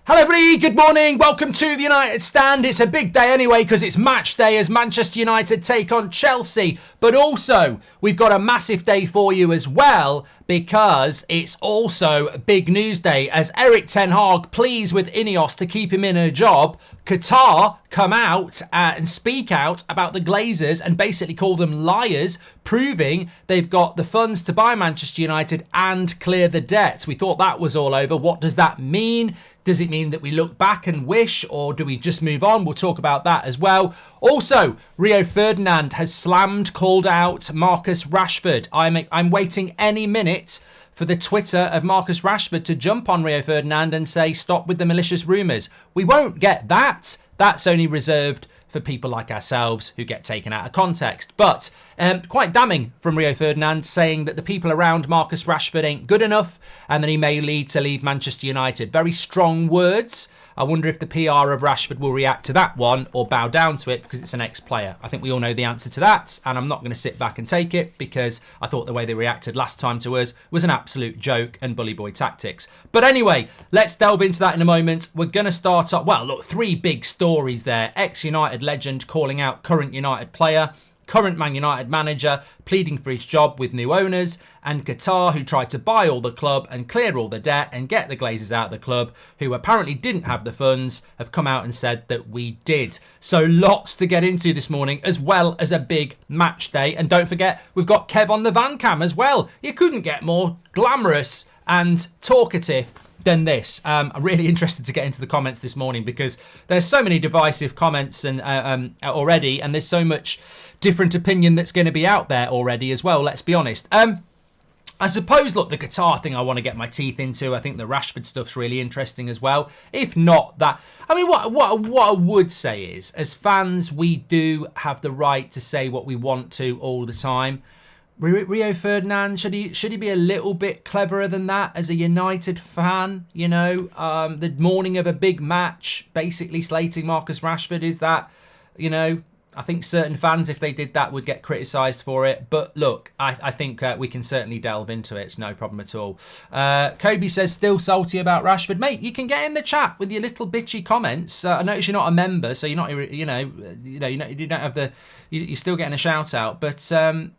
Hello everybody, good morning, welcome to the United Stand. It's a big day anyway because it's match day as Manchester United take on Chelsea. But also, we've got a massive day for you as well because it's also big news day as Erik ten Hag pleads with Ineos to keep him in a job. Qatar come out and speak out about the Glazers and basically call them liars, proving they've got the funds to buy Manchester United and clear the debts. We thought that was all over. What does that mean? Does it mean that we look back and wish, or do we just move on? We'll talk about that as well. Also, Rio Ferdinand has called out Marcus Rashford. I'm waiting any minute for the Twitter of Marcus Rashford to jump on Rio Ferdinand and say, stop with the malicious rumours. We won't get that. That's only reserved for people like ourselves who get taken out of context. But quite damning from Rio Ferdinand, saying that the people around Marcus Rashford ain't good enough and that he may leave Manchester United. Very strong words. I wonder if the PR of Rashford will react to that one or bow down to it because it's an ex-player. I think we all know the answer to that, and I'm not going to sit back and take it because I thought the way they reacted last time to us was an absolute joke and bully boy tactics. But anyway, let's delve into that in a moment. We're going to start up, well, look, three big stories there. Ex-United legend calling out current United player, current Man United manager pleading for his job with new owners, and Qatar, who tried to buy all the club and clear all the debt and get the Glazers out of the club, who apparently didn't have the funds, have come out and said that we did. So lots to get into this morning, as well as a big match day. And don't forget, we've got Kev on the van cam as well. You couldn't get more glamorous and talkative than this. I'm really interested to get into the comments this morning because there's so many divisive comments and already, and there's so much different opinion that's going to be out there already as well, let's be honest. I suppose, look, the Qatar thing I want to get my teeth into. I think the Rashford stuff's really interesting as well. If not that, I mean, what I would say is, as fans, we do have the right to say what we want to all the time. Rio Ferdinand, should he be a little bit cleverer than that as a United fan? You know, the morning of a big match, basically slating Marcus Rashford, is that, you know, I think certain fans, if they did that, would get criticised for it. But look, I think we can certainly delve into it. It's no problem at all. Kobe says, still salty about Rashford. Mate, you can get in the chat with your little bitchy comments. I notice you're not a member, so you're not, you don't have the, you're still getting a shout out. But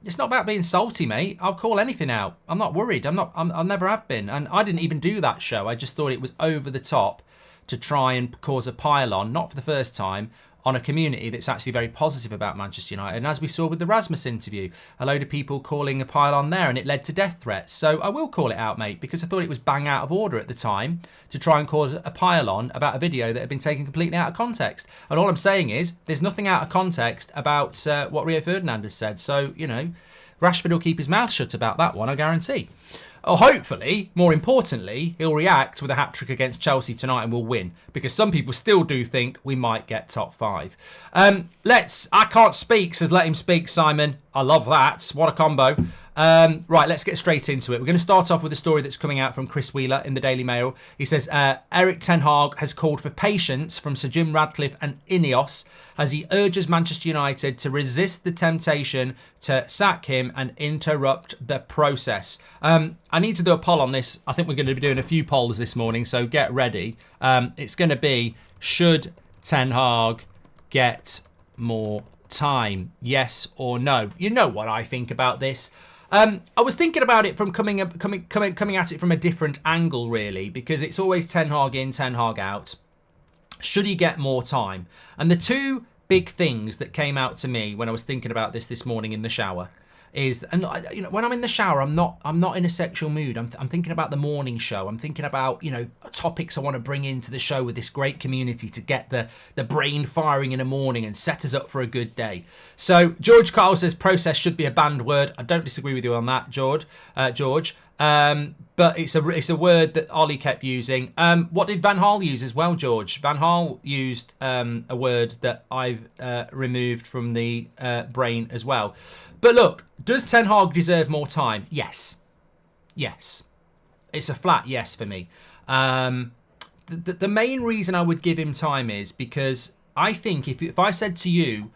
it's not about being salty, mate. I'll call anything out. I'm not worried. I never have been. And I didn't even do that show. I just thought it was over the top to try and cause a pile-on, not for the first time, on a community that's actually very positive about Manchester United. And as we saw with the Rasmus interview, a load of people calling a pile on there and it led to death threats. So I will call it out, mate, because I thought it was bang out of order at the time to try and cause a pile on about a video that had been taken completely out of context. And all I'm saying is there's nothing out of context about what Rio Ferdinand has said. So, you know, Rashford will keep his mouth shut about that one, I guarantee. Or hopefully, more importantly, he'll react with a hat-trick against Chelsea tonight and we'll win. Because some people still do think we might get top 5. I can't speak, says let him speak, Simon. I love that. What a combo. Right, let's get straight into it. We're going to start off with a story that's coming out from Chris Wheeler in the Daily Mail. He says, Erik ten Hag has called for patience from Sir Jim Ratcliffe and Ineos as he urges Manchester United to resist the temptation to sack him and interrupt the process. I need to do a poll on this. I think we're going to be doing a few polls this morning, so get ready. It's going to be, should Ten Hag get more time? Yes or no? You know what I think about this. I was thinking about it from coming at it from a different angle, really, because it's always Ten Hag in, Ten Hag out. Should he get more time? And the two big things that came out to me when I was thinking about this morning in the shower is, and you know, when I'm in the shower, I'm not in a sexual mood. I'm thinking about the morning show. I'm thinking about, you know, topics I want to bring into the show with this great community to get the brain firing in the morning and set us up for a good day. So George Carl says process should be a banned word. I don't disagree with you on that, George. But it's a word that Ollie kept using. What did Van Gaal use as well, George? Van Gaal used a word that I've removed from the brain as well. But look, does Ten Hag deserve more time? Yes. Yes. It's a flat yes for me. The main reason I would give him time is because I think if I said to you,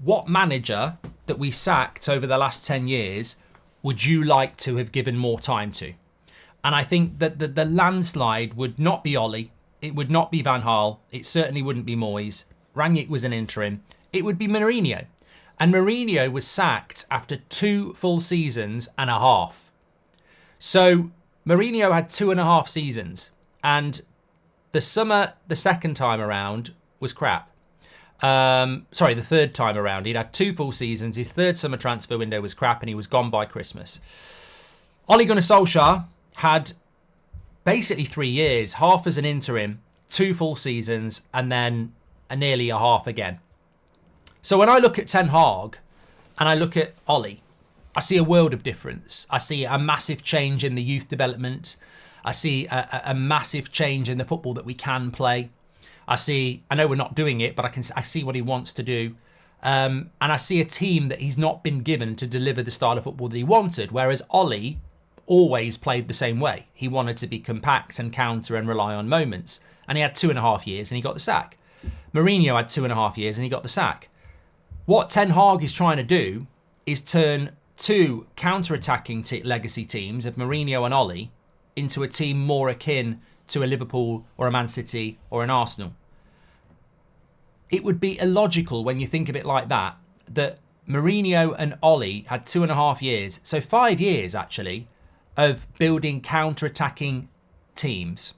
what manager that we sacked over the last 10 years would you like to have given more time to? And I think that the landslide would not be Ollie. It would not be Van Gaal. It certainly wouldn't be Moyes. Rangnick was an interim. It would be Mourinho. And Mourinho was sacked after 2 full seasons and a half. So Mourinho had 2.5 seasons. And the summer, the second time around, was crap. The third time around. He'd had 2 full seasons. His third summer transfer window was crap and he was gone by Christmas. Ole Gunnar Solskjaer had basically 3 years, half as an interim, 2 full seasons, and then nearly a half again. So when I look at Ten Hag and I look at Ole, I see a world of difference. I see a massive change in the youth development. I see a massive change in the football that we can play. I know we're not doing it, but I see what he wants to do. And I see a team that he's not been given to deliver the style of football that he wanted, whereas Ole always played the same way. He wanted to be compact and counter and rely on moments. And he had 2.5 years and he got the sack. Mourinho had 2.5 years and he got the sack. What Ten Hag is trying to do is turn 2 counter-attacking legacy teams of Mourinho and Ole into a team more akin to a Liverpool or a Man City or an Arsenal. It would be illogical when you think of it like that Mourinho and Ole had 2.5 years, so 5 years actually, of building counter-attacking teams.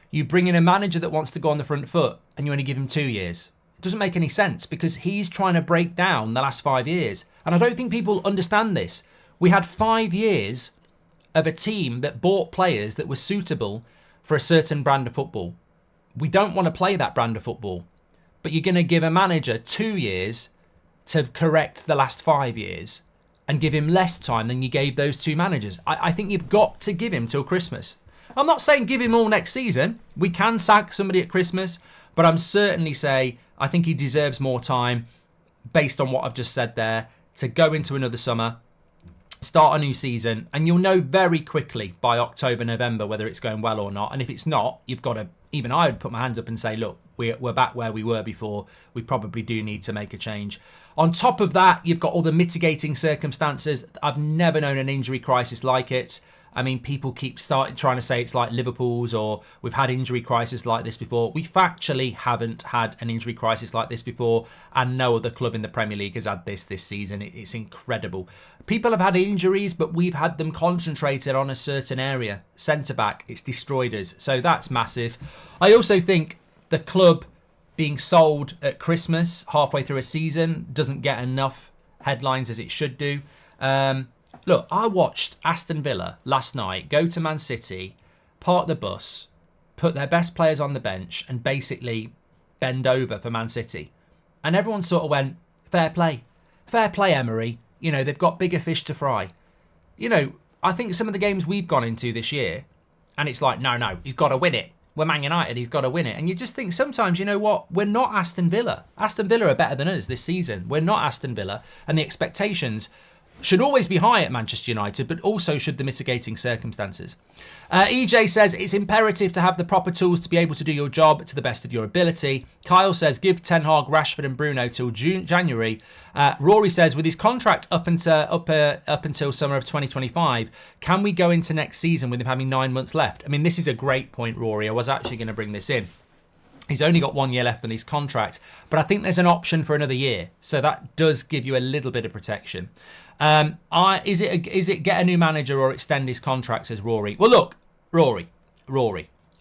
You bring in a manager that wants to go on the front foot and you only give him 2 years. It doesn't make any sense because he's trying to break down the last 5 years. And I don't think people understand this. We had 5 years of a team that bought players that were suitable for a certain brand of football. We don't want to play that brand of football. But you're going to give a manager 2 years to correct the last 5 years and give him less time than you gave those 2 managers. I think you've got to give him till Christmas. I'm not saying give him all next season. We can sack somebody at Christmas, but I'm certainly say I think he deserves more time based on what I've just said there to go into another summer, start a new season, and you'll know very quickly by October, November whether it's going well or not. And if it's not, you've got to, even I would put my hand up and say, look, we're back where we were before. We probably do need to make a change. On top of that, you've got all the mitigating circumstances. I've never known an injury crisis like it. I mean, people keep trying to say it's like Liverpool's or we've had injury crisis like this before. We factually haven't had an injury crisis like this before, and no other club in the Premier League has had this season. It's incredible. People have had injuries, but we've had them concentrated on a certain area. Centre-back, it's destroyed us. So that's massive. I also think the club being sold at Christmas, halfway through a season, doesn't get enough headlines as it should do. Look, I watched Aston Villa last night go to Man City, park the bus, put their best players on the bench and basically bend over for Man City. And everyone sort of went, fair play. Fair play, Emery. You know, they've got bigger fish to fry. You know, I think some of the games we've gone into this year, and it's like, no, he's got to win it. We're Man United, he's got to win it. And you just think sometimes, you know what, we're not Aston Villa. Aston Villa are better than us this season. We're not Aston Villa. And the expectations should always be high at Manchester United, but also should the mitigating circumstances. EJ says, it's imperative to have the proper tools to be able to do your job to the best of your ability. Kyle says, give Ten Hag, Rashford and Bruno till January. Rory says, with his contract up until summer of 2025, can we go into next season with him having 9 months left? I mean, this is a great point, Rory. I was actually going to bring this in. He's only got 1 year left on his contract, but I think there's an option for another year. So that does give you a little bit of protection. Is it get a new manager or extend his contract, says Rory? Well, look, Rory.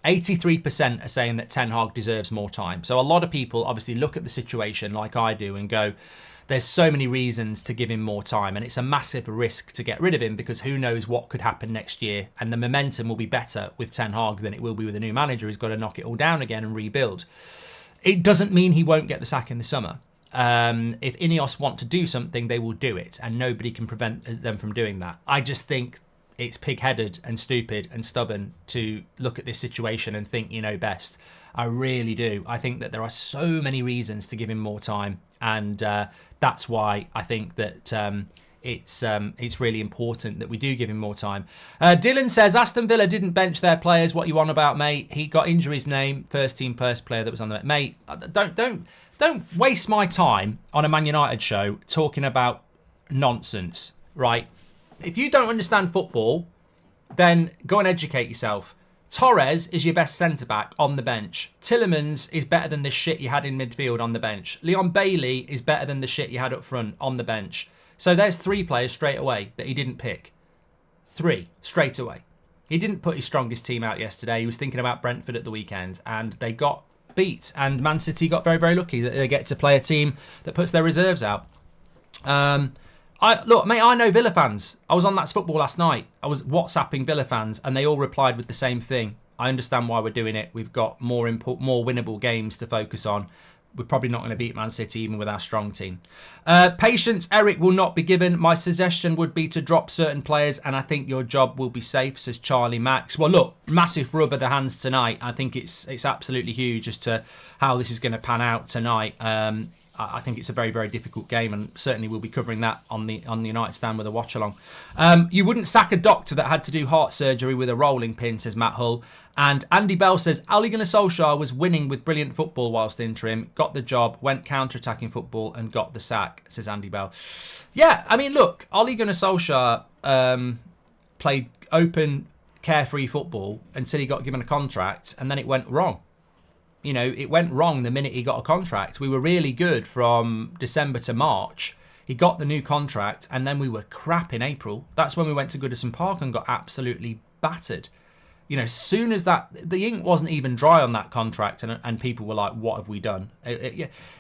83% are saying that Ten Hag deserves more time. So a lot of people obviously look at the situation like I do and go, there's so many reasons to give him more time. And it's a massive risk to get rid of him because who knows what could happen next year. And the momentum will be better with Ten Hag than it will be with a new manager who's got to knock it all down again and rebuild. It doesn't mean he won't get the sack in the summer. If Ineos want to do something, they will do it. And nobody can prevent them from doing that. I just think it's pig-headed and stupid and stubborn to look at this situation and think you know best. I really do. I think that there are so many reasons to give him more time. And that's why I think that it's really important that we do give him more time. Dylan says, Aston Villa didn't bench their players. What you on about, mate? He got injuries name, first team player that was on the mate. Don't waste my time on a Man United show talking about nonsense, right? If you don't understand football, then go and educate yourself. Torres is your best centre-back on the bench. Tielemans is better than the shit you had in midfield on the bench. Leon Bailey is better than the shit you had up front on the bench. So there's 3 players straight away that he didn't pick. 3 straight away. He didn't put his strongest team out yesterday. He was thinking about Brentford at the weekend, and they got beat. And Man City got very, very lucky that they get to play a team that puts their reserves out. Look, mate, I know Villa fans. I was on That's Football last night. I was WhatsApping Villa fans, and they all replied with the same thing. I understand why we're doing it. We've got more winnable games to focus on. We're probably not going to beat Man City even with our strong team. Patience, Eric, will not be given. My suggestion would be to drop certain players, and I think your job will be safe, says Charlie Max. Well, look, massive rub of the hands tonight. I think it's absolutely huge as to how this is going to pan out tonight. I think it's a very, very difficult game, and certainly we'll be covering that on the United Stand with a watch-along. You wouldn't sack a doctor that had to do heart surgery with a rolling pin, says Matt Hull. And Andy Bell says, Ole Gunnar Solskjaer was winning with brilliant football whilst interim, got the job, went counter-attacking football and got the sack, says Andy Bell. Yeah, I mean, look, Ole Gunnar Solskjaer played open, carefree football until he got given a contract, and then it went wrong. You know, it went wrong the minute he got a contract. We were really good from December to March. He got the new contract, and then we were crap in April. That's when we went to Goodison Park and got absolutely battered. You know, as soon as that, the ink wasn't even dry on that contract, and people were like, what have we done?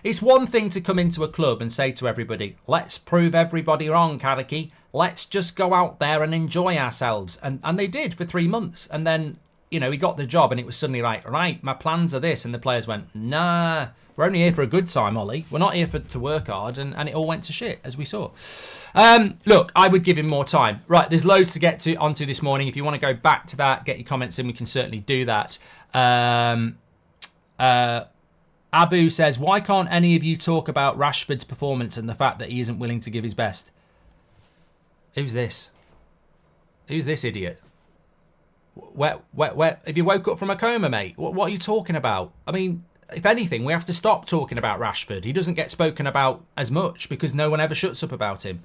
It's one thing to come into a club and say to everybody, let's prove everybody wrong, Karaki. Let's just go out there and enjoy ourselves. And they did for 3 months. And then, you know, he got the job and it was suddenly like, right, my plans are this. And the players went, nah, we're only here for a good time, Ollie. We're not here to work hard. And it all went to shit, as we saw. Look, I would give him more time. Right, there's loads to get onto this morning. If you want to go back to that, get your comments in, we can certainly do that. Abu says, why can't any of you talk about Rashford's performance and the fact that he isn't willing to give his best? Who's this? Who's this idiot? Where, have you woke up from a coma, mate? What are you talking about? I mean, if anything, we have to stop talking about Rashford. He doesn't get spoken about as much because no one ever shuts up about him.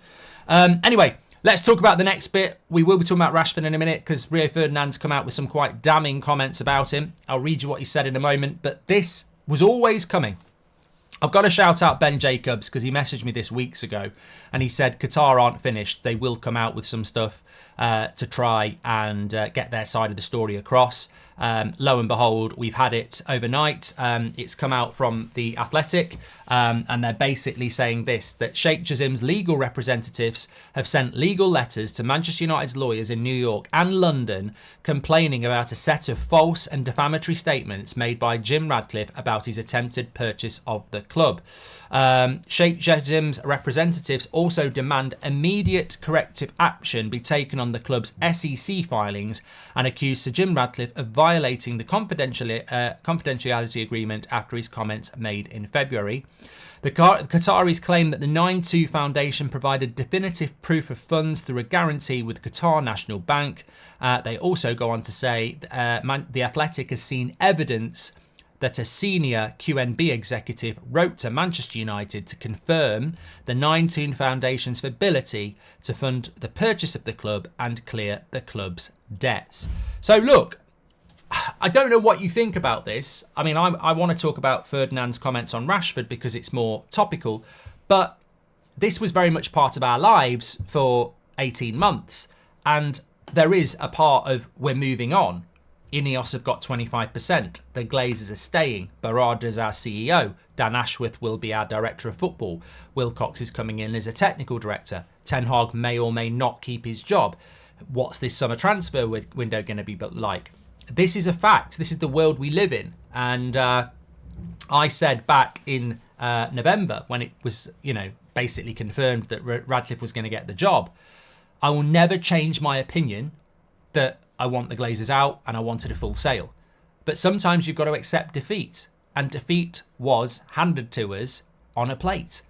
Anyway, let's talk about the next bit. We will be talking about Rashford in a minute because Rio Ferdinand's come out with some quite damning comments about him. I'll read you what he said in a moment, but this was always coming. I've got to shout out Ben Jacobs because he messaged me this weeks ago and he said Qatar aren't finished. They will come out with some stuff to try and get their side of the story across. Lo and behold, we've had it overnight. It's come out from The Athletic and they're basically saying this, that Sheikh Jassim's legal representatives have sent legal letters to Manchester United's lawyers in New York and London complaining about a set of false and defamatory statements made by Jim Ratcliffe about his attempted purchase of the club. Sheikh Jassim's representatives also demand immediate corrective action be taken on the club's SEC filings and accuse Sir Jim Ratcliffe of violating the confidentiality agreement after his comments made in February. The Qataris claim that the 9-2 Foundation provided definitive proof of funds through a guarantee with Qatar National Bank. They also go on to say The Athletic has seen evidence that a senior QNB executive wrote to Manchester United to confirm the 9-2 Foundation's ability to fund the purchase of the club and clear the club's debts. So look, I don't know what you think about this. I mean, I want to talk about Ferdinand's comments on Rashford because it's more topical, but this was very much part of our lives for 18 months. And there is a part of we're moving on. Ineos have got 25%. The Glazers are staying. Barada's our CEO. Dan Ashworth will be our director of football. Wilcox is coming in as a technical director. Ten Hag may or may not keep his job. What's this summer transfer window going to be like? This is a fact. This is the world we live in. And I said back in November when it was, basically confirmed that Radcliffe was going to get the job, I will never change my opinion that I want the Glazers out and I wanted a full sale. But sometimes you've got to accept defeat. And defeat was handed to us on a plate.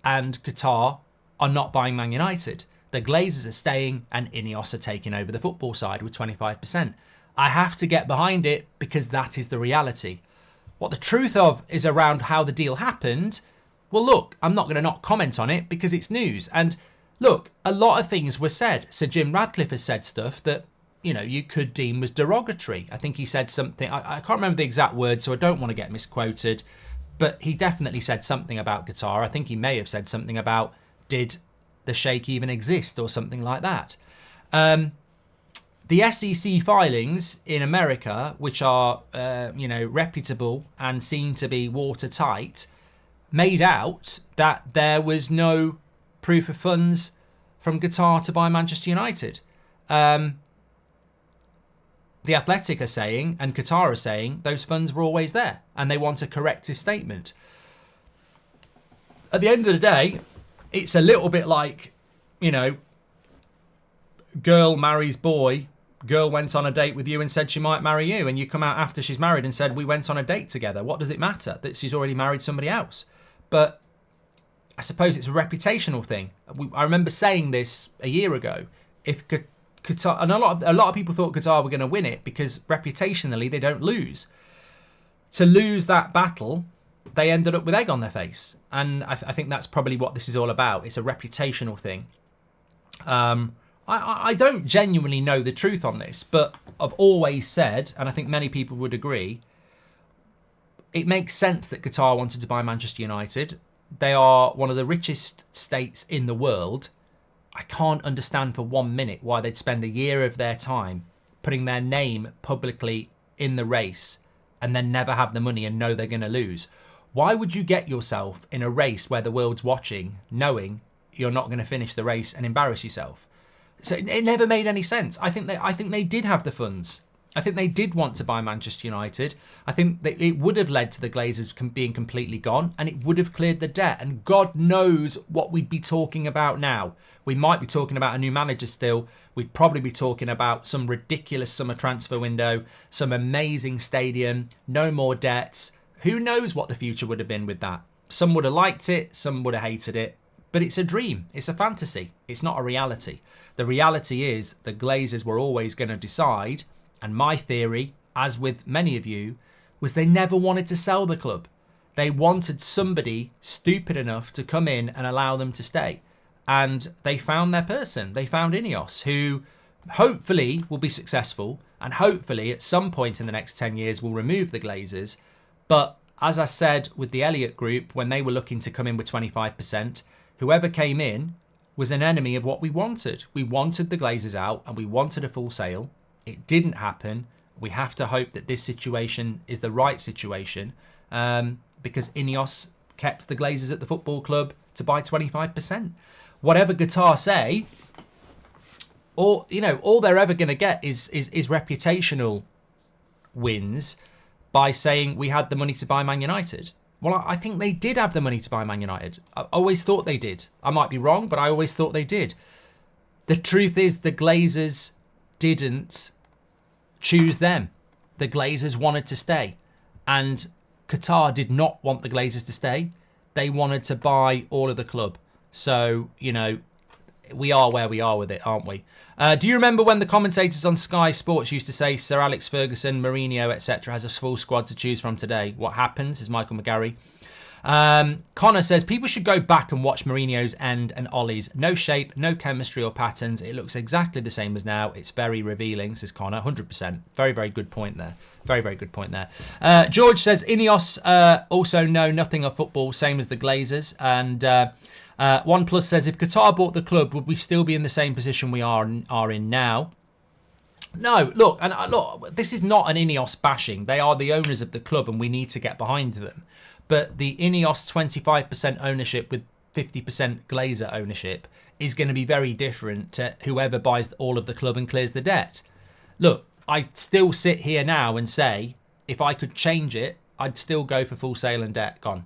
And Qatar are not buying Man United. The Glazers are staying and Ineos are taking over the football side with 25%. I have to get behind it because that is the reality. What the truth of is around how the deal happened, well, look, I'm not going to not comment on it because it's news. And look, a lot of things were said. Sir Jim Ratcliffe has said stuff that you could deem was derogatory. I think he said something, I can't remember the exact words, so I don't want to get misquoted, but he definitely said something about Qatar. I think he may have said something about, did the Sheikh even exist, or something like that. The SEC filings in America, which are, reputable and seem to be watertight, made out that there was no proof of funds from Qatar to buy Manchester United. The Athletic are saying, and Qatar are saying, those funds were always there, and they want a corrective statement. At the end of the day, it's a little bit like, girl marries boy, girl went on a date with you and said she might marry you, and you come out after she's married and said, we went on a date together. What does it matter that she's already married somebody else? But I suppose it's a reputational thing. I remember saying this a year ago. If Qatar, and a lot of people thought Qatar were going to win it because reputationally they don't lose. To lose that battle, they ended up with egg on their face. And I think that's probably what this is all about. It's a reputational thing. I don't genuinely know the truth on this, but I've always said, and I think many people would agree, it makes sense that Qatar wanted to buy Manchester United. They are one of the richest states in the world. I can't understand for 1 minute why they'd spend a year of their time putting their name publicly in the race and then never have the money and know they're going to lose. Why would you get yourself in a race where the world's watching, knowing you're not going to finish the race and embarrass yourself? So it never made any sense. I think they did have the funds. I think they did want to buy Manchester United. I think that it would have led to the Glazers being completely gone, and it would have cleared the debt. And God knows what we'd be talking about now. We might be talking about a new manager still. We'd probably be talking about some ridiculous summer transfer window, some amazing stadium, no more debts. Who knows what the future would have been with that? Some would have liked it, some would have hated it. But it's a dream. It's a fantasy. It's not a reality. The reality is the Glazers were always going to decide. And my theory, as with many of you, was they never wanted to sell the club. They wanted somebody stupid enough to come in and allow them to stay. And they found their person. They found Ineos, who hopefully will be successful. And hopefully at some point in the next 10 years will remove the Glazers. But as I said with the Elliott Group, when they were looking to come in with 25%, whoever came in was an enemy of what we wanted. We wanted the Glazers out and we wanted a full sale. It didn't happen. We have to hope that this situation is the right situation, because Ineos kept the Glazers at the football club to buy 25%. Whatever Qatar say, all they're ever going to get is reputational wins by saying we had the money to buy Man United. Well, I think they did have the money to buy Man United. I always thought they did. I might be wrong, but I always thought they did. The truth is the Glazers didn't choose them. The Glazers wanted to stay. And Qatar did not want the Glazers to stay. They wanted to buy all of the club. So, we are where we are with it, aren't we? Do you remember when the commentators on Sky Sports used to say Sir Alex Ferguson, Mourinho, etc. has a full squad to choose from today? What happens is Michael McGarry. Connor says people should go back and watch Mourinho's end and Ollie's. No shape, no chemistry or patterns. It looks exactly the same as now. It's very revealing, says Connor. 100%. Very, very good point there. Very, very good point there. George says Ineos also know nothing of football, same as the Glazers. And OnePlus says if Qatar bought the club, would we still be in the same position we are in now? No, look, this is not an Ineos bashing. They are the owners of the club and we need to get behind them. But the Ineos 25% ownership with 50% Glazer ownership is going to be very different to whoever buys all of the club and clears the debt. Look, I still sit here now and say, if I could change it, I'd still go for full sale and debt gone.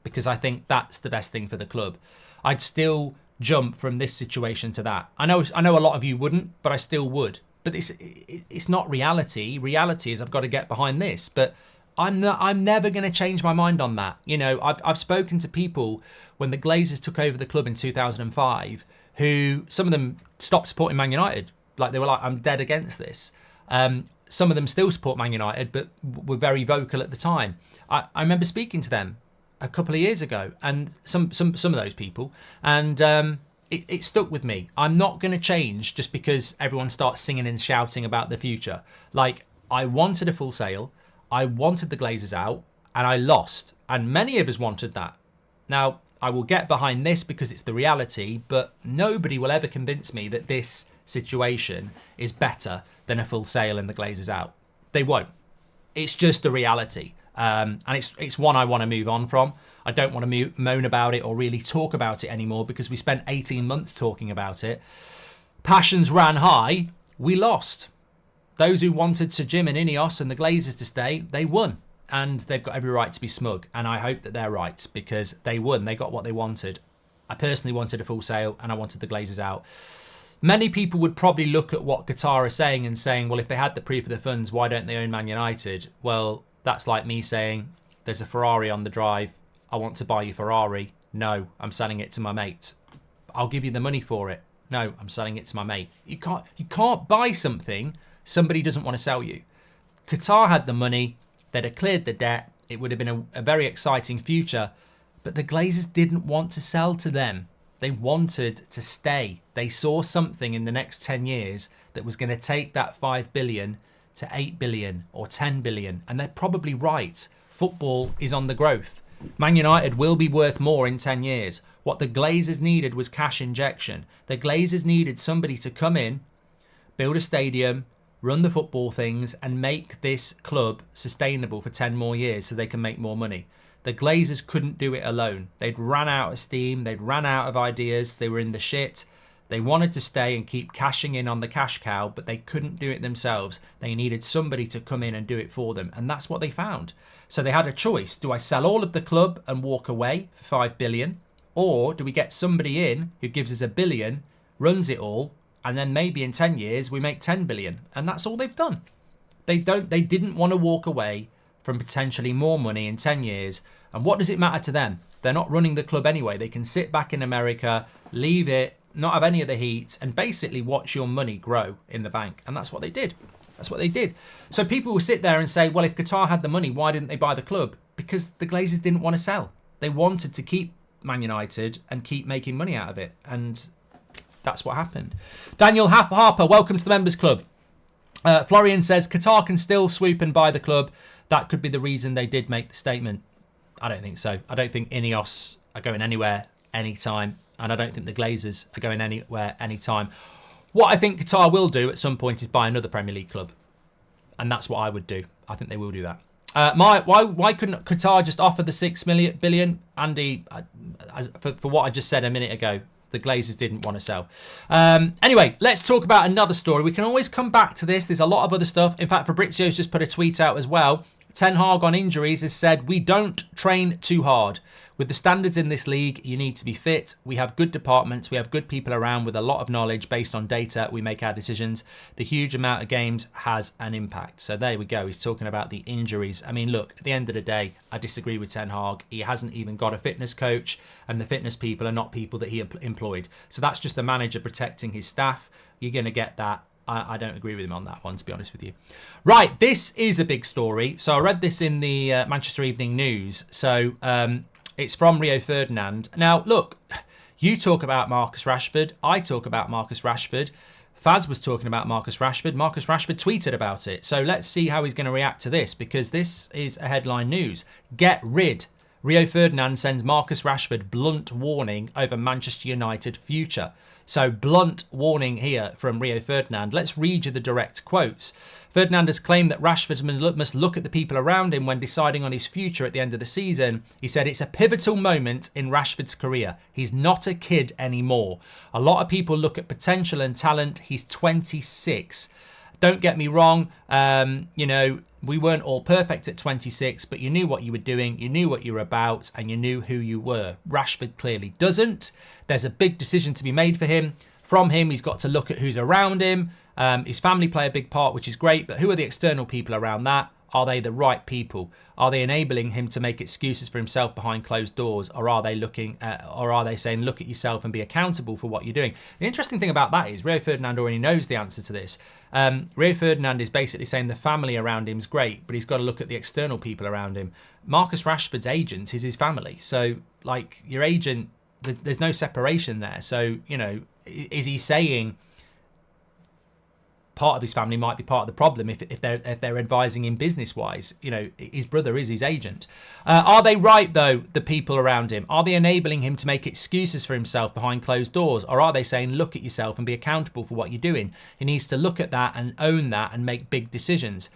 Because I think that's the best thing for the club. I'd still jump from this situation to that. I know a lot of you wouldn't, but I still would. But it's not reality. Reality is I've got to get behind this. But I'm never going to change my mind on that. I've spoken to people when the Glazers took over the club in 2005, who some of them stopped supporting Man United. Like they were like, I'm dead against this. Some of them still support Man United, but were very vocal at the time. I remember speaking to them a couple of years ago, and some of those people, and it stuck with me. I'm not going to change just because everyone starts singing and shouting about the future. Like, I wanted a full sale. I wanted the Glazers out, and I lost. And many of us wanted that. Now, I will get behind this because it's the reality, but nobody will ever convince me that this situation is better than a full sale and the Glazers out. They won't. It's just the reality. And it's one I want to move on from. I don't want to moan about it or really talk about it anymore because we spent 18 months talking about it. Passions ran high. We lost. Those who wanted Sir Jim and Ineos and the Glazers to stay, they won. And they've got every right to be smug. And I hope that they're right because they won. They got what they wanted. I personally wanted a full sale and I wanted the Glazers out. Many people would probably look at what Qatar are saying and saying, well, if they had the proof of the funds, why don't they own Man United? Well, that's like me saying, there's a Ferrari on the drive. I want to buy your Ferrari. No, I'm selling it to my mate. I'll give you the money for it. No, I'm selling it to my mate. You can't buy something somebody doesn't want to sell you. Qatar had the money. They'd have cleared the debt. It would have been a very exciting future. But the Glazers didn't want to sell to them. They wanted to stay. They saw something in the next 10 years that was going to take that 5 billion to 8 billion or 10 billion. And they're probably right. Football is on the growth. Man United will be worth more in 10 years. What the Glazers needed was cash injection. The Glazers needed somebody to come in, build a stadium, run the football things, and make this club sustainable for 10 more years so they can make more money. The Glazers couldn't do it alone. They'd ran out of steam. They'd ran out of ideas. They were in the shit. They wanted to stay and keep cashing in on the cash cow, but they couldn't do it themselves. They needed somebody to come in and do it for them. And that's what they found. So they had a choice. Do I sell all of the club and walk away for 5 billion? Or do we get somebody in who gives us 1 billion, runs it all, and then maybe in 10 years we make 10 billion? And that's all they've done. They didn't want to walk away from potentially more money in 10 years. And what does it matter to them? They're not running the club anyway. They can sit back in America, leave it, not have any of the heat, and basically watch your money grow in the bank. And that's what they did. That's what they did. So people will sit there and say, well, if Qatar had the money, why didn't they buy the club? Because the Glazers didn't want to sell. They wanted to keep Man United and keep making money out of it. And that's what happened. Daniel Harper, welcome to the Members Club. Florian says, Qatar can still swoop and buy the club. That could be the reason they did make the statement. I don't think so. I don't think Ineos are going anywhere anytime. And I don't think the Glazers are going anywhere anytime. What I think Qatar will do at some point is buy another Premier League club. And that's what I would do. I think they will do that. Why couldn't Qatar just offer the 6 billion? Andy, for what I just said a minute ago, the Glazers didn't want to sell. Anyway, let's talk about another story. We can always come back to this. There's a lot of other stuff. In fact, Fabrizio's just put a tweet out as well. Ten Hag on injuries has said, we don't train too hard. With the standards in this league, you need to be fit. We have good departments. We have good people around with a lot of knowledge based on data. We make our decisions. The huge amount of games has an impact. So there we go. He's talking about the injuries. I mean, look, at the end of the day, I disagree with Ten Hag. He hasn't even got a fitness coach, and the fitness people are not people that he employed. So that's just the manager protecting his staff. You're going to get that. I don't agree with him on that one, to be honest with you. Right, this is a big story. So I read this in the Manchester Evening News. So it's from Rio Ferdinand. Now, look, you talk about Marcus Rashford. I talk about Marcus Rashford. Faz was talking about Marcus Rashford. Marcus Rashford tweeted about it. So let's see how he's going to react to this, because this is a headline news. Get rid. Rio Ferdinand sends Marcus Rashford blunt warning over Manchester United future. So blunt warning here from Rio Ferdinand. Let's read you the direct quotes. Ferdinand has claimed that Rashford must look at the people around him when deciding on his future at the end of the season. He said it's a pivotal moment in Rashford's career. He's not a kid anymore. A lot of people look at potential and talent. He's 26. Don't get me wrong, we weren't all perfect at 26, but you knew what you were doing, you knew what you were about, and you knew who you were. Rashford clearly doesn't. There's a big decision to be made for him. From him, he's got to look at who's around him. His family play a big part, which is great, but who are the external people around that? Are they the right people? Are they enabling him to make excuses for himself behind closed doors? Or are they saying, look at yourself and be accountable for what you're doing? The interesting thing about that is Rio Ferdinand already knows the answer to this. Rio Ferdinand is basically saying the family around him is great, but he's got to look at the external people around him. Marcus Rashford's agent is his family. So, like, your agent There's no separation there. So, you know, is he saying part of his family might be part of the problem if they're advising him business wise? You know, his brother is his agent. Are they right though, the people around him? Are they enabling him to make excuses for himself behind closed doors, or are they saying look at yourself and be accountable for what you're doing? He needs to look at that and own that and make big decisions.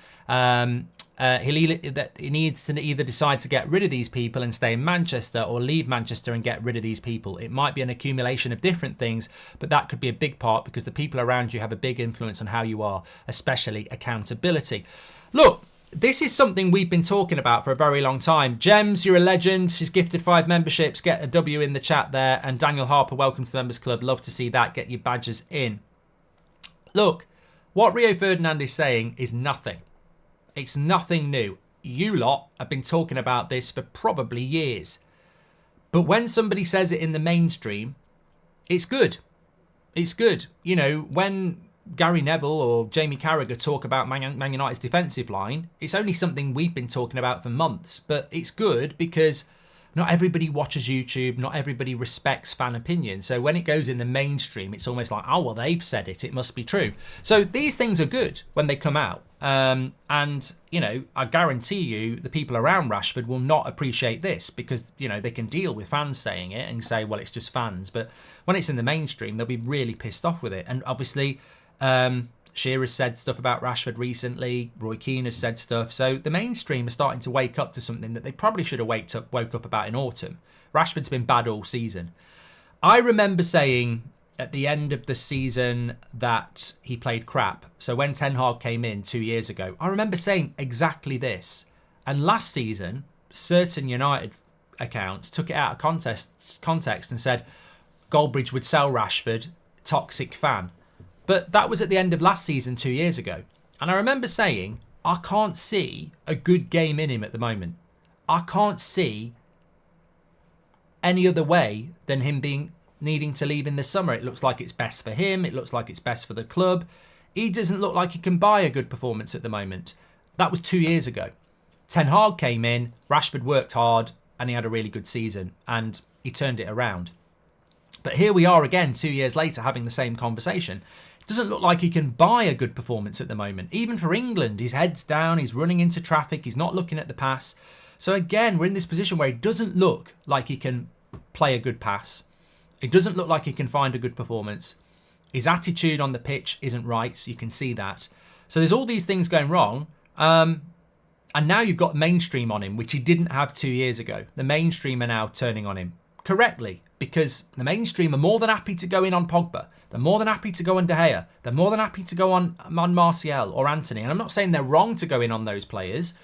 He needs to either decide to get rid of these people and stay in Manchester, or leave Manchester and get rid of these people. It might be an accumulation of different things, but that could be a big part, because the people around you have a big influence on how you are, especially accountability. Look, this is something we've been talking about for a very long time. Gems, you're a legend. She's gifted 5 memberships. Get a W in the chat there. And Daniel Harper, welcome to the Members Club. Love to see that. Get your badges in. Look, what Rio Ferdinand is saying is nothing. It's nothing new. You lot have been talking about this for probably years. But when somebody says it in the mainstream, it's good. It's good. You know, when Gary Neville or Jamie Carragher talk about Man United's defensive line, it's only something we've been talking about for months. But it's good because not everybody watches YouTube. Not everybody respects fan opinion. So when it goes in the mainstream, it's almost like, oh, well, they've said it. It must be true. So these things are good when they come out. And, you know, I guarantee you the people around Rashford will not appreciate this, because, you know, they can deal with fans saying it and say, well, it's just fans. But when it's in the mainstream, they'll be really pissed off with it. And obviously, Shearer's said stuff about Rashford recently. Roy Keane has said stuff. So the mainstream is starting to wake up to something that they probably should have woke up about in autumn. Rashford's been bad all season. I remember saying at the end of the season that he played crap. So when Ten Hag came in 2 years ago, I remember saying exactly this. And last season, certain United accounts took it out of context and said Goldbridge would sell Rashford, toxic fan. But that was at the end of last season 2 years ago. And I remember saying, I can't see a good game in him at the moment. I can't see any other way than him needing to leave in the summer. It looks like it's best for him. It looks like it's best for the club. He doesn't look like he can buy a good performance at the moment. That was 2 years ago. Ten Hag came in, Rashford worked hard, and he had a really good season, and he turned it around. But here we are again 2 years later having the same conversation. It doesn't look like he can buy a good performance at the moment. Even for England, his head's down, he's running into traffic, he's not looking at the pass. So again, we're in this position where it doesn't look like he can play a good pass. It doesn't look like he can find a good performance. His attitude on the pitch isn't right, so you can see that. So there's all these things going wrong. And now you've got mainstream on him, which he didn't have 2 years ago. The mainstream are now turning on him correctly, because the mainstream are more than happy to go in on Pogba. They're more than happy to go on De Gea. They're more than happy to go on Martial or Anthony. And I'm not saying they're wrong to go in on those players,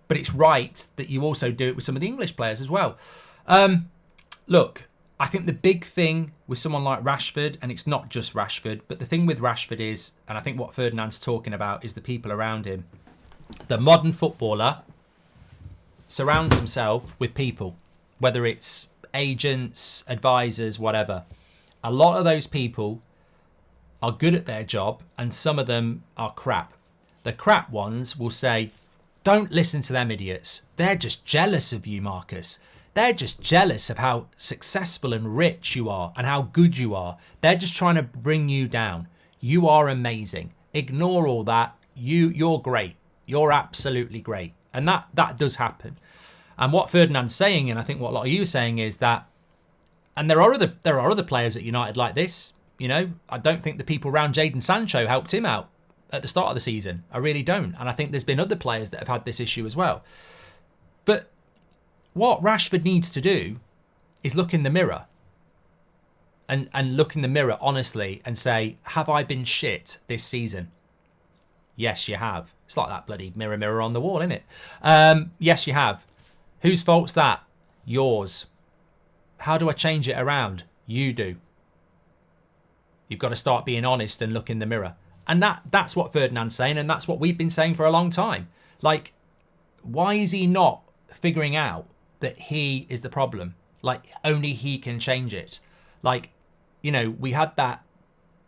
but it's right that you also do it with some of the English players as well. Look, I think the big thing with someone like Rashford, and it's not just Rashford, but the thing with Rashford is, and I think what Ferdinand's talking about, is the people around him. The modern footballer surrounds himself with people, whether it's agents, advisors, whatever. A lot of those people are good at their job, and some of them are crap. The crap ones will say, don't listen to them idiots. They're just jealous of you, Marcus. They're just jealous of how successful and rich you are and how good you are. They're just trying to bring you down. You are amazing. Ignore all that. You're great. You're absolutely great. And that does happen. And what Ferdinand's saying, and I think what a lot of you are saying, is that, and there are other players at United like this. You know, I don't think the people around Jadon Sancho helped him out at the start of the season. I really don't. And I think there's been other players that have had this issue as well. But what Rashford needs to do is look in the mirror and look in the mirror honestly and say, have I been shit this season? Yes, you have. It's like that bloody mirror, mirror on the wall, isn't it? Yes, you have. Whose fault's that? Yours. How do I change it around? You do. You've got to start being honest and look in the mirror. And that's what Ferdinand's saying, and that's what we've been saying for a long time. Like, why is he not figuring out that he is the problem? Like, only he can change it. Like, you know, we had that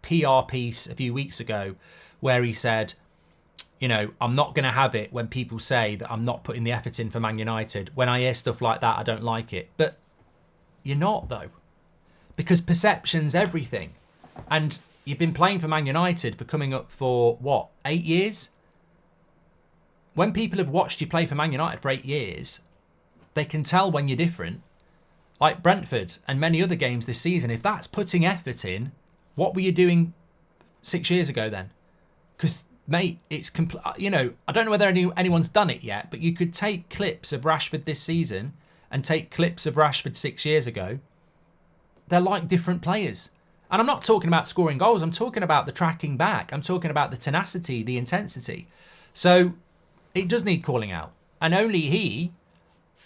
PR piece a few weeks ago where he said, you know, I'm not going to have it when people say that I'm not putting the effort in for Man United. When I hear stuff like that, I don't like it. But you're not, though. because perception's everything. And you've been playing for Man United for coming up for, what, 8 years? When people have watched you play for Man United for 8 years, they can tell when you're different. Like Brentford and many other games this season, if that's putting effort in, what were you doing 6 years ago then? Because, mate, it's I don't know whether anyone's done it yet, but you could take clips of Rashford this season and take clips of Rashford 6 years ago. They're like different players. And I'm not talking about scoring goals. I'm talking about the tracking back. I'm talking about the tenacity, the intensity. So it does need calling out. And only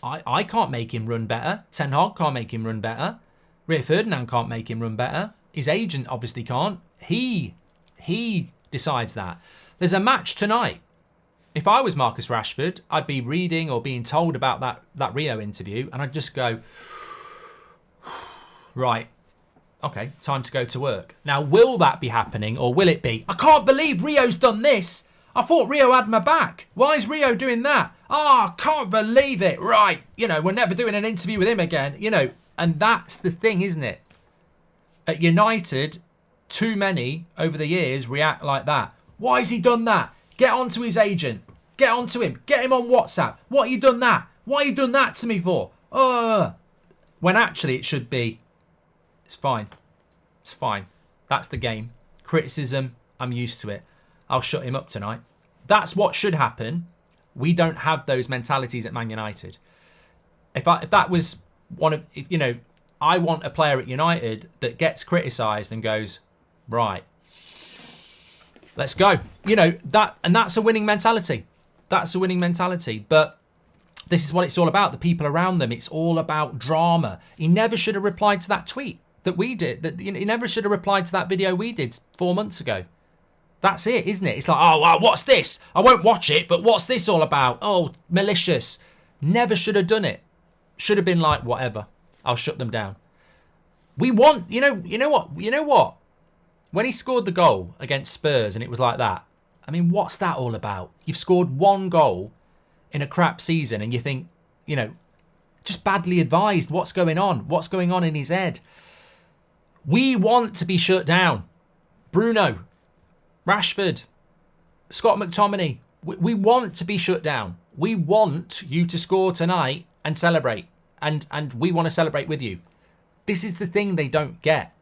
I can't make him run better. Ten Hag can't make him run better. Rio Ferdinand can't make him run better. His agent obviously can't. He decides that. There's a match tonight. If I was Marcus Rashford, I'd be reading or being told about that Rio interview, and I'd just go, right, okay, time to go to work. Now, will that be happening, or will it be, I can't believe Rio's done this. I thought Rio had my back. Why is Rio doing that? Oh, I can't believe it. Right, we're never doing an interview with him again. And that's the thing, isn't it? At United, too many over the years react like that. Why has he done that? Get onto his agent. Get onto him. Get him on WhatsApp. What you done that? Why you done that to me for? When actually it should be, it's fine. It's fine. That's the game. Criticism, I'm used to it. I'll shut him up tonight. That's what should happen. We don't have those mentalities at Man United. If that was one of, I want a player at United that gets criticised and goes, right, let's go. That's a winning mentality. That's a winning mentality. But this is what it's all about. The people around them. It's all about drama. He never should have replied to that tweet that we did. He never should have replied to that video we did 4 months ago. That's it, isn't it? It's like, oh, what's this? I won't watch it, but what's this all about? Oh, malicious. Never should have done it. Should have been like, whatever. I'll shut them down. We want, you know what? When he scored the goal against Spurs and it was like that, I mean, what's that all about? You've scored one goal in a crap season and you think, just badly advised. What's going on? What's going on in his head? We want to be shut down. Bruno, Rashford, Scott McTominay, we want to be shut down. We want you to score tonight and celebrate. And we want to celebrate with you. This is the thing they don't get.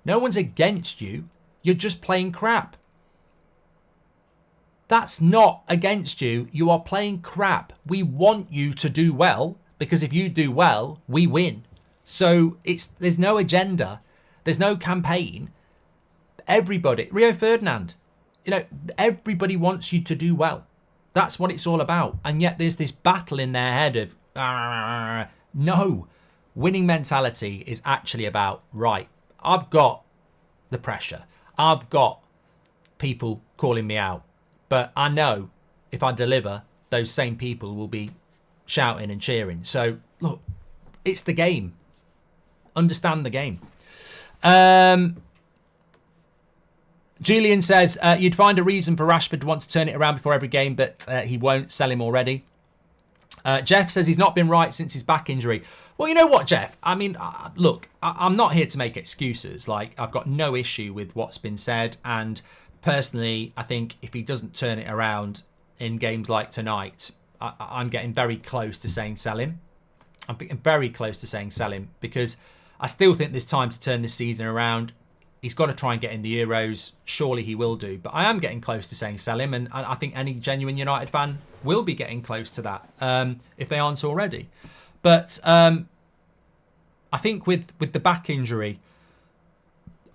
No one's against you. You're just playing crap. That's not against you. You are playing crap. We want you to do well, because if you do well, we win. So there's no agenda. There's no campaign. Everybody, Rio Ferdinand, everybody wants you to do well. That's what it's all about. And yet there's this battle in their head of, no. Winning mentality is actually about, right, I've got the pressure. I've got people calling me out. But I know if I deliver, those same people will be shouting and cheering. So, look, it's the game. Understand the game. Julian says, you'd find a reason for Rashford to want to turn it around before every game, but he won't. Sell him already. Jeff says he's not been right since his back injury. Well, you know what, Jeff? I mean, look, I'm not here to make excuses. Like, I've got no issue with what's been said. And personally, I think if he doesn't turn it around in games like tonight, I'm getting very close to saying sell him. I'm getting very close to saying sell him, because I still think there's time to turn this season around. He's got to try and get in the Euros. Surely he will do. But I am getting close to saying sell him. And I think any genuine United fan will be getting close to that, if they aren't already. But I think with the back injury,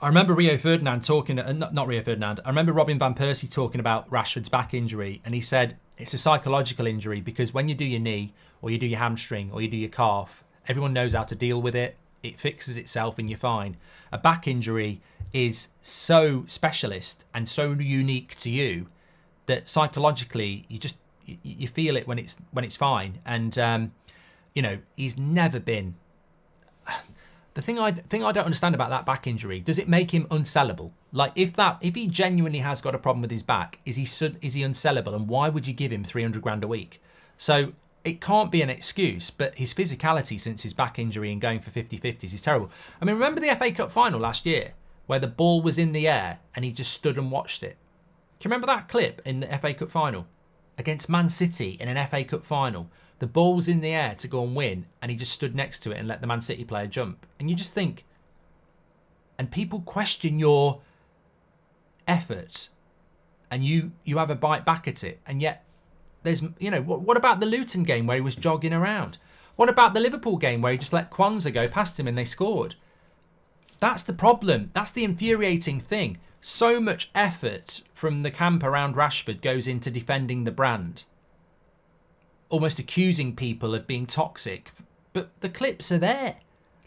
I remember Rio Ferdinand talking, not Rio Ferdinand, I remember Robin Van Persie talking about Rashford's back injury. And he said it's a psychological injury, because when you do your knee or you do your hamstring or you do your calf, everyone knows how to deal with it. It fixes itself and you're fine. A back injury is so specialist and so unique to you that psychologically you feel it when it's fine. And he's never been. The thing I don't understand about that back injury, does it make him unsellable? Like, if he genuinely has got a problem with his back, is he unsellable? And why would you give him 300 grand a week? So it can't be an excuse, but his physicality since his back injury and going for 50-50s is terrible. I mean, remember the FA Cup final last year where the ball was in the air and he just stood and watched it? Can you remember that clip in the FA Cup final? Against Man City in an FA Cup final. The ball's in the air to go and win and he just stood next to it and let the Man City player jump. And you just think, and people question your effort and you have a bite back at it, and yet there's, you know, what about the Luton game where he was jogging around? What about the Liverpool game where he just let Kwanzaa go past him and they scored? That's the problem. That's the infuriating thing. So much effort from the camp around Rashford goes into defending the brand, almost accusing people of being toxic. But the clips are there.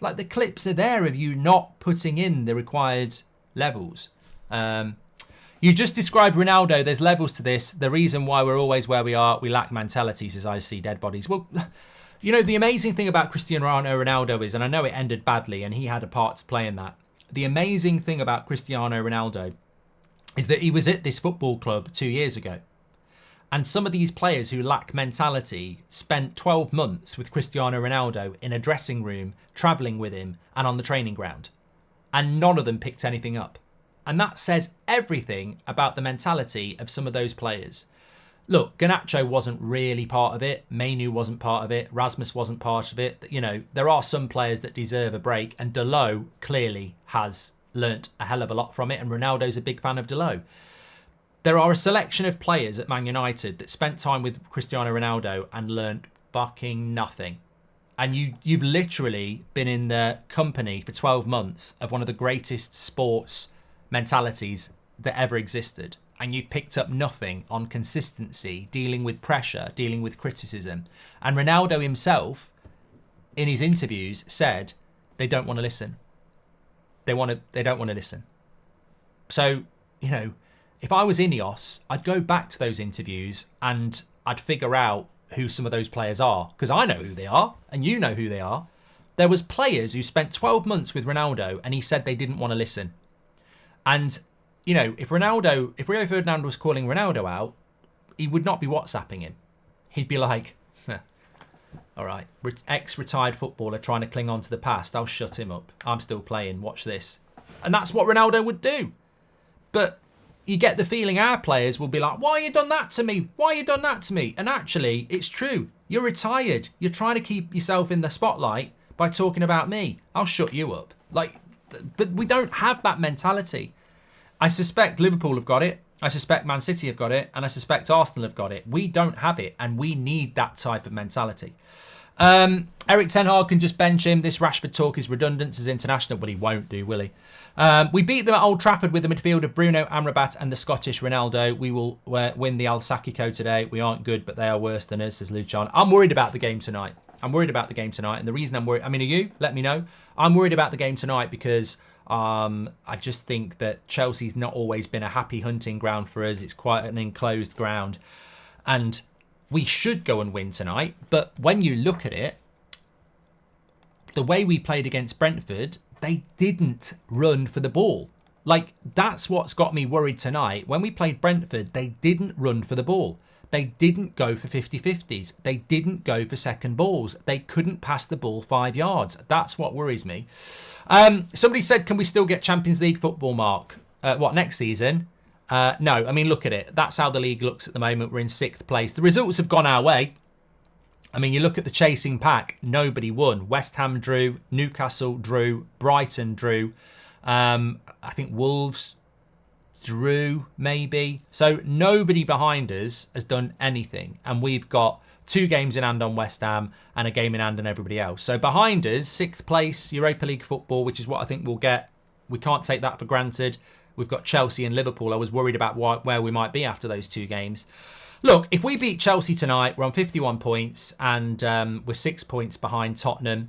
Like, the clips are there of you not putting in the required levels. You just described Ronaldo. There's levels to this. The reason why we're always where we are, we lack mentalities as I see dead bodies. Well, you know, the amazing thing about Cristiano Ronaldo is, and I know it ended badly and he had a part to play in that. The amazing thing about Cristiano Ronaldo is that he was at this football club 2 years ago. And some of these players who lack mentality spent 12 months with Cristiano Ronaldo in a dressing room, travelling with him and on the training ground. And none of them picked anything up. And that says everything about the mentality of some of those players. Look, Garnacho wasn't really part of it. Mainu wasn't part of it. Rasmus wasn't part of it. You know, there are some players that deserve a break. And Delot clearly has learnt a hell of a lot from it. And Ronaldo's a big fan of Delot. There are a selection of players at Man United that spent time with Cristiano Ronaldo and learnt fucking nothing. And you've literally been in the company for 12 months of one of the greatest sports mentalities that ever existed, and you picked up nothing on consistency, dealing with pressure, dealing with criticism. And Ronaldo himself, in his interviews, said they don't want to listen. They don't want to listen. So, you know, if I was Ineos, I'd go back to those interviews and I'd figure out who some of those players are, because I know who they are and you know who they are. There was players who spent 12 months with Ronaldo and he said they didn't want to listen. And, you know, if Rio Ferdinand was calling Ronaldo out, he would not be WhatsApping him. He'd be like, all right, ex-retired footballer trying to cling on to the past. I'll shut him up. I'm still playing. Watch this. And that's what Ronaldo would do. But you get the feeling our players will be like, why you done that to me? Why you done that to me? And actually, it's true. You're retired. You're trying to keep yourself in the spotlight by talking about me. I'll shut you up. Like, but we don't have that mentality. I suspect Liverpool have got it. I suspect Man City have got it. And I suspect Arsenal have got it. We don't have it. And we need that type of mentality. Eric Ten Hag can just bench him. This Rashford talk is redundant as international. But he won't do, will he? We beat them at Old Trafford with the midfield of Bruno, Amrabat and the Scottish Ronaldo. We will win the Al Sakiko today. We aren't good, but they are worse than us, says Luchan. I'm worried about the game tonight. And the reason I'm worried, I mean, are you? Let me know. I'm worried about the game tonight because I just think that Chelsea's not always been a happy hunting ground for us. It's quite an enclosed ground. And we should go and win tonight. But when you look at it, the way we played against Brentford, they didn't run for the ball. Like, that's what's got me worried tonight. When we played Brentford, they didn't run for the ball. They didn't go for 50-50s. They didn't go for second balls. They couldn't pass the ball 5 yards. That's what worries me. Somebody said, can we still get Champions League football, Mark? Next season? No, I mean, look at it. That's how the league looks at the moment. We're in 6th place. The results have gone our way. I mean, you look at the chasing pack. Nobody won. West Ham drew. Newcastle drew. Brighton drew. I think Wolves drew, maybe. So nobody behind us has done anything. And we've got 2 games in hand on West Ham and a game in hand on everybody else. So behind us, 6th place, Europa League football, which is what I think we'll get. We can't take that for granted. We've got Chelsea and Liverpool. I was worried about where we might be after those 2 games. Look, if we beat Chelsea tonight, we're on 51 points and we're 6 points behind Tottenham.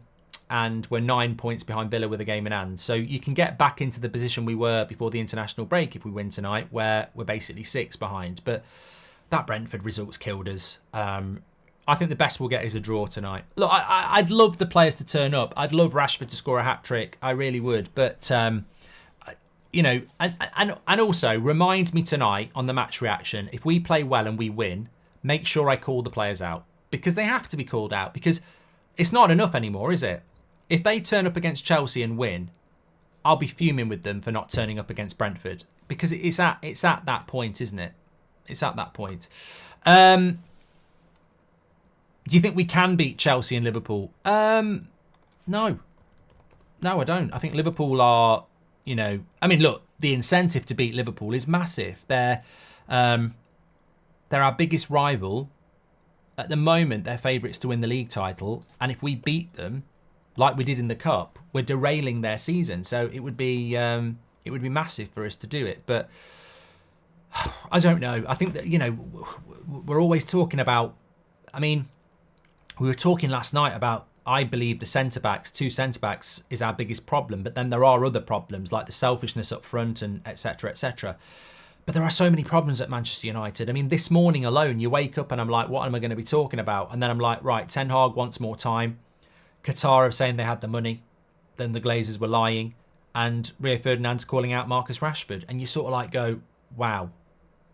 And we're 9 points behind Villa with a game in hand. So you can get back into the position we were before the international break if we win tonight, where we're basically 6 behind. But that Brentford results killed us. I think the best we'll get is a draw tonight. Look, I'd love the players to turn up. I'd love Rashford to score a hat-trick. I really would. But, you know, and also remind me tonight on the match reaction, if we play well and we win, make sure I call the players out. because they have to be called out, because it's not enough anymore, is it? If they turn up against Chelsea and win, I'll be fuming with them for not turning up against Brentford, because it's at that point, isn't it? It's at that point. Do you think we can beat Chelsea and Liverpool? No, I don't. I think Liverpool are, I mean, look, the incentive to beat Liverpool is massive. They're our biggest rival. At the moment, they're favourites to win the league title, and if we beat them, like we did in the cup, we're derailing their season. So it would be massive for us to do it. But I don't know. I think that we're always talking about. I mean, we were talking last night about. I believe the two centre backs, is our biggest problem. But then there are other problems like the selfishness up front and etc. etc. But there are so many problems at Manchester United. I mean, this morning alone, you wake up and I'm like, what am I going to be talking about? And then I'm like, right, Ten Hag wants more time. Qatar are saying they had the money. Then the Glazers were lying. And Rio Ferdinand's calling out Marcus Rashford. And you sort of like go, wow,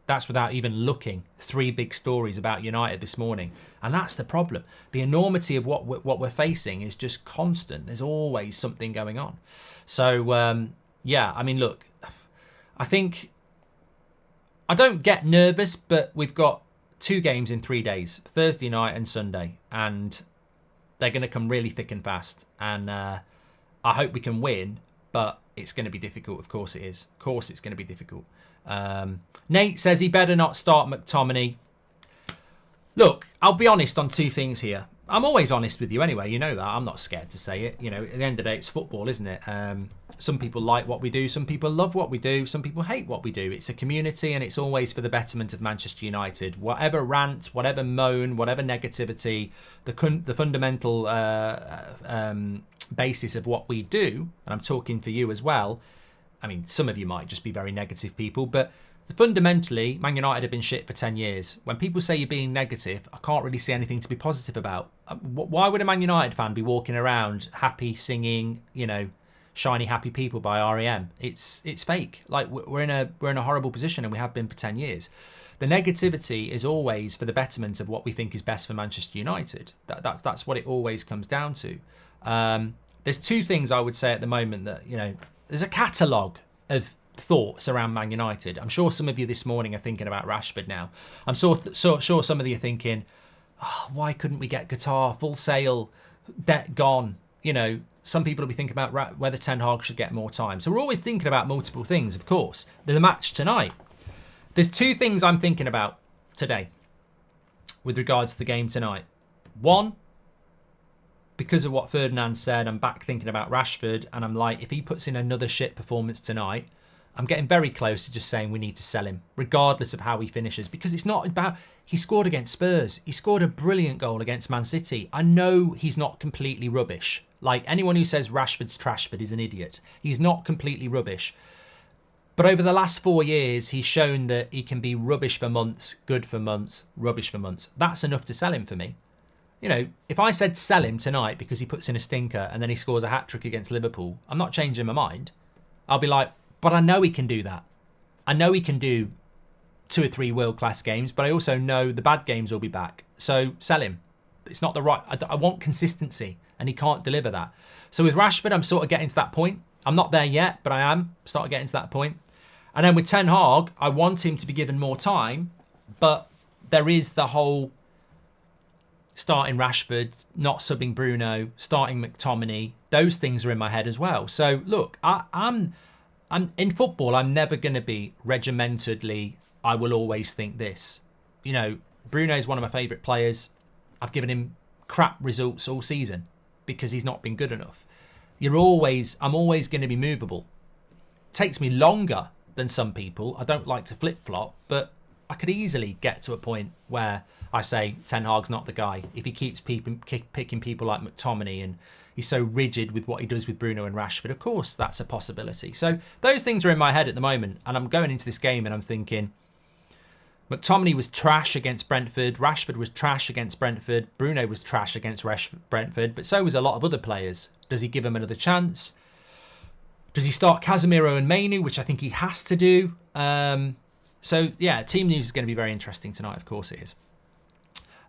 that's without even looking. 3 big stories about United this morning. And that's the problem. The enormity of what we're facing is just constant. There's always something going on. So, yeah, I mean, look, I think... I don't get nervous, but we've got 2 games in 3 days, Thursday night and Sunday, and they're going to come really thick and fast. And I hope we can win, but it's going to be difficult. Of course it is. Of course it's going to be difficult. Nate says he better not start McTominay. Look, I'll be honest on 2 things here. I'm always honest with you anyway. You know that. I'm not scared to say it. At the end of the day, it's football, isn't it? Some people like what we do. Some people love what we do. Some people hate what we do. It's a community, and it's always for the betterment of Manchester United. Whatever rant, whatever moan, whatever negativity, the fundamental basis of what we do, and I'm talking for you as well. I mean, some of you might just be very negative people, but fundamentally, Man United have been shit for 10 years. When people say you're being negative, I can't really see anything to be positive about. Why would a Man United fan be walking around happy, singing, Shiny Happy People by REM? It's fake. Like, we're in a horrible position, and we have been for 10 years. The negativity is always for the betterment of what we think is best for Manchester United. That's what it always comes down to. There's 2 things I would say at the moment that, there's a catalogue of thoughts around Man United. I'm sure some of you this morning are thinking about Rashford now. I'm sure some of you are thinking, why couldn't we get Qatar, full sail, debt gone? Some people will be thinking about whether Ten Hag should get more time. So we're always thinking about multiple things, of course. There's a match tonight. There's 2 things I'm thinking about today with regards to the game tonight. 1, because of what Ferdinand said, I'm back thinking about Rashford, and I'm like, if he puts in another shit performance tonight, I'm getting very close to just saying we need to sell him, regardless of how he finishes, because it's not about... He scored against Spurs. He scored a brilliant goal against Man City. I know he's not completely rubbish. Like, anyone who says Rashford's Trashford is an idiot. He's not completely rubbish. But over the last 4 years, he's shown that he can be rubbish for months, good for months, rubbish for months. That's enough to sell him for me. If I said sell him tonight because he puts in a stinker and then he scores a hat-trick against Liverpool, I'm not changing my mind. I'll be like, but I know he can do that. I know he can do 2 or 3 world-class games, but I also know the bad games will be back. So sell him. It's not the right... I want consistency, and he can't deliver that. So with Rashford, I'm sort of getting to that point. I'm not there yet, but I am starting getting to that point. And then with Ten Hag, I want him to be given more time, but there is the whole starting Rashford, not subbing Bruno, starting McTominay. Those things are in my head as well. So look, I'm in football, I'm never going to be regimentedly, I will always think this. Bruno's one of my favourite players. I've given him crap results all season because he's not been good enough. I'm always going to be movable. It takes me longer than some people. I don't like to flip-flop, but I could easily get to a point where I say Ten Hag's not the guy. If he keeps picking people like McTominay and he's so rigid with what he does with Bruno and Rashford, of course that's a possibility. So those things are in my head at the moment, and I'm going into this game and I'm thinking McTominay was trash against Brentford, Rashford was trash against Brentford, Bruno was trash against Brentford, but so was a lot of other players. Does he give them another chance? Does he start Casemiro and Mainu, which I think he has to do? So, yeah, team news is going to be very interesting tonight. Of course it is.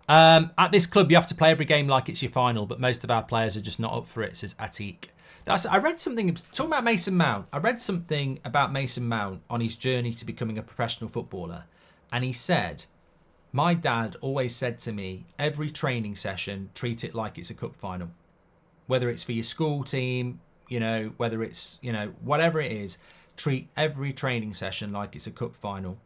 At this club, you have to play every game like it's your final, but most of our players are just not up for it, says Atik. I read something, talking about Mason Mount, I read something about Mason Mount on his journey to becoming a professional footballer. And he said, my dad always said to me, every training session, treat it like it's a cup final. Whether it's for your school team, you know, whether it's, you know, whatever it is, treat every training session like it's a cup final.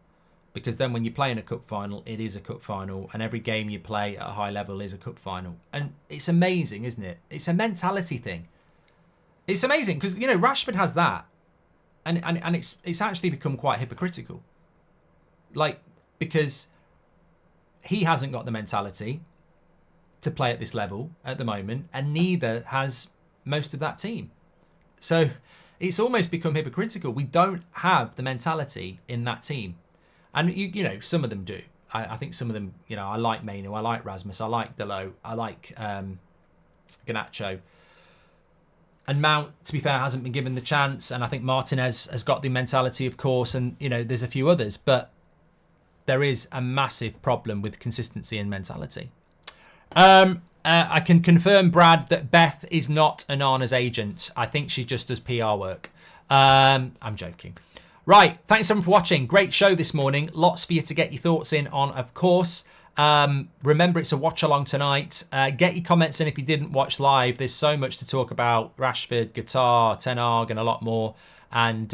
Because then when you play in a cup final, it is a cup final. And every game you play at a high level is a cup final. And it's amazing, isn't it? It's a mentality thing. It's amazing because, you know, Rashford has that. And it's actually become quite hypocritical. Like, because he hasn't got the mentality to play at this level at the moment. And neither has most of that team. So it's almost become hypocritical. We don't have the mentality in that team. And, you know, some of them do. I think some of them, you know, I like Mainu, I like Rasmus, I like Delo, I like Garnacho. And Mount, to be fair, hasn't been given the chance. And I think Martinez has got the mentality, of course. And, you know, there's a few others. But there is a massive problem with consistency and mentality. I can confirm, Brad, that Beth is not Anana's agent. I think she just does PR work. I'm joking. Right, thanks everyone for watching. Great show this morning. Lots for you to get your thoughts in on, of course. Remember, it's a watch along tonight. Get your comments in if you didn't watch live. There's so much to talk about. Rashford, Qatar, Ten Hag, and a lot more. And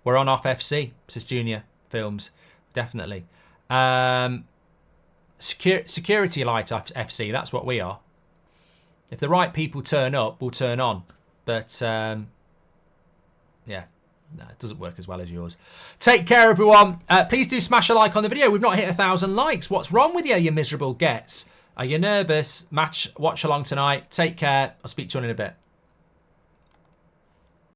we're on Off FC, says Junior Films. Definitely. Security Light FC, that's what we are. If the right people turn up, we'll turn on. But, yeah. No, it doesn't work as well as yours. Take care, everyone. Please do smash a like on the video. We've not hit 1,000 likes. What's wrong with you, you miserable gets? Are you nervous? Watch along tonight. Take care. I'll speak to you in a bit.